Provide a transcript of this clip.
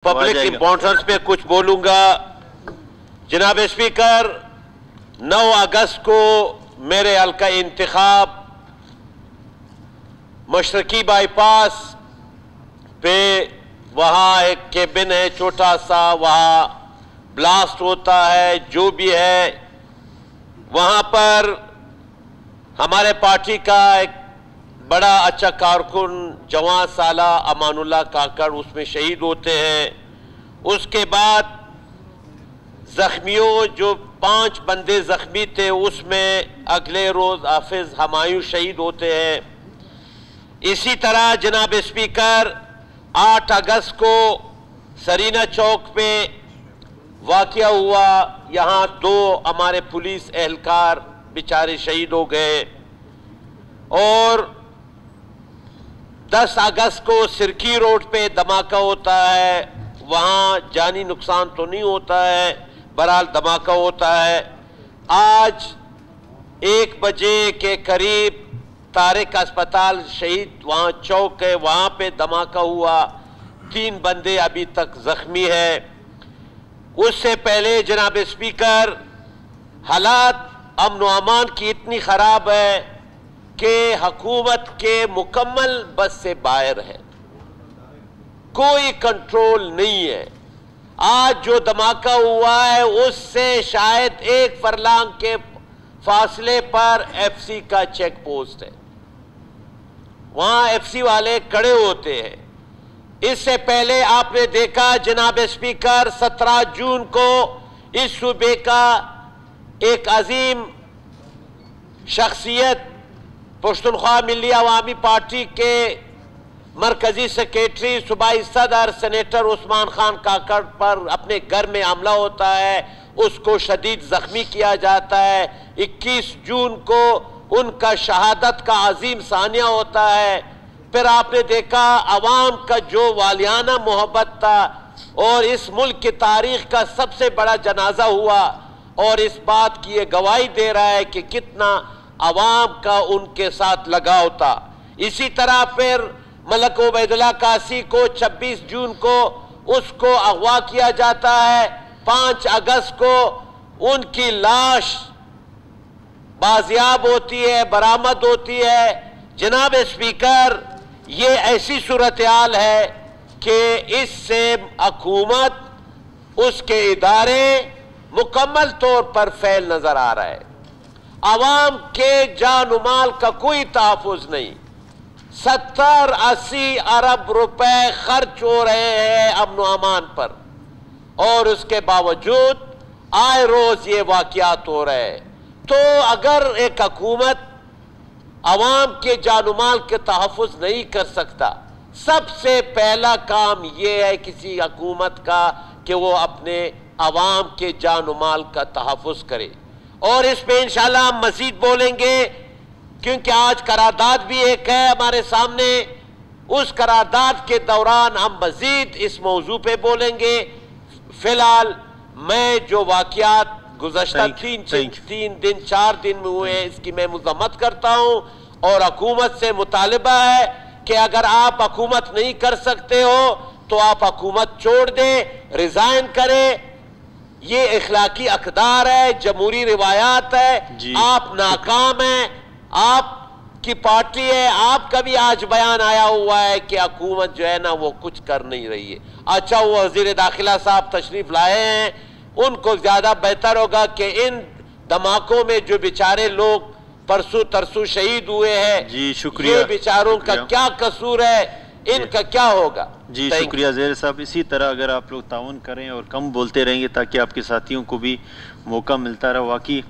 Public importance पे कुछ बोलूंगा। जनाब स्पीकर, 9 अगस्त को मेरे हल्का इंतखाब मशरकी बाईपास पे वहाँ एक केबिन है छोटा सा, वहाँ ब्लास्ट होता है। जो भी है वहाँ पर हमारे पार्टी का एक बड़ा अच्छा कारकुन जवान साला अमानुल्लाह काकड़ उसमें शहीद होते हैं। उसके बाद जख्मियों जो 5 बंदे जख्मी थे उसमें अगले रोज हाफिज हमायूं शहीद होते हैं। इसी तरह जनाब स्पीकर 8 अगस्त को सरीना चौक पे वाकया हुआ, यहाँ 2 हमारे पुलिस एहलकार बेचारे शहीद हो गए। और 10 अगस्त को सिरकी रोड पे धमाका होता है, वहाँ जानी नुकसान तो नहीं होता है, बहरहाल धमाका होता है। आज 1 बजे के करीब तारिक अस्पताल शहीद वहाँ चौक है, वहाँ पे धमाका हुआ, 3 बंदे अभी तक जख्मी है। उससे पहले जनाब स्पीकर, हालात अमन व अमान की इतनी खराब है कि हुकूमत के मुकम्मल बस से बाहर है, कोई कंट्रोल नहीं है। आज जो धमाका हुआ है उससे शायद 1 फरलांग के फासले पर एफसी का चेक पोस्ट है, वहां एफसी वाले खड़े होते हैं। इससे पहले आपने देखा जनाब स्पीकर, 17 जून को इस सूबे का एक अजीम शख्सियत पश्तूनख्वा मिली अवामी पार्टी के मरकजी सेक्रेटरी सूबाई सदर सेनेटर उस्मान खान काकड़ पर अपने घर में हमला होता है, उसको शदीद जख्मी किया जाता है। 21 जून को उनका शहादत का अजीम सानिया होता है। फिर आपने देखा अवाम का जो वालियाना मोहब्बत था और इस मुल्क की तारीख का सबसे बड़ा जनाजा हुआ, और इस बात की ये गवाही दे रहा है कि कितना अवाम का उनके साथ लगाव था। इसी तरह फिर मलक उबैदुल्लाह कासी को 26 जून को उसको अगवा किया जाता है। 5 अगस्त को उनकी लाश बाजियाब होती है, बरामद होती है। जनाब स्पीकर, ये ऐसी सूरत हाल है कि इससे हुकूमत, उसके इदारे मुकम्मल तौर पर फेल नजर आ रहा है। आवाम के जान माल का कोई तहफ़्फ़ुज़ नहीं। 70-80 अरब रुपए खर्च हो रहे हैं अमन अमान पर, और उसके बावजूद आए रोज ये वाक़यात हो रहे हैं। तो अगर एक हुकूमत अवाम के जान माल के तहफ़्फ़ुज़ नहीं कर सकता, सबसे पहला काम यह है किसी हुकूमत का कि वो अपने अवाम के जान माल का तहफ़्फ़ुज़ करे। और इस पे इंशाल्लाह हम मज़ीद बोलेंगे, क्योंकि आज करारदाद भी एक है हमारे सामने। उस करारदाद के दौरान हम मज़ीद इस मौजू पे बोलेंगे। फिलहाल मैं जो वाक़यात गुज़श्ता 3 दिन 4 दिन में हुए हैं, इसकी मैं मज़म्मत करता हूँ, और हुकूमत से मुतालिबा है कि अगर आप हुकूमत नहीं कर सकते हो तो आप हुकूमत छोड़ दें, रिज़ाइन करें। ये इखलाकी अक़दार है, जमहूरी रिवायात है। आप नाकाम हैं, आपकी पार्टी है, आपका भी आज बयान आया हुआ है कि हुकूमत जो है ना वो कुछ कर नहीं रही है। अच्छा, वो वज़ीर दाखिला साहब तशरीफ लाए हैं, उनको ज्यादा बेहतर होगा कि इन धमाकों में जो बेचारे लोग परसों तरसों शहीद हुए हैं, जी शुक्रिया, ये बेचारों का क्या कसूर है, इनका क्या होगा। जी शुक्रिया ज़ेर साहब। इसी तरह अगर आप लोग ताउन करें और कम बोलते रहेंगे ताकि आपके साथियों को भी मौका मिलता रहे। वाकई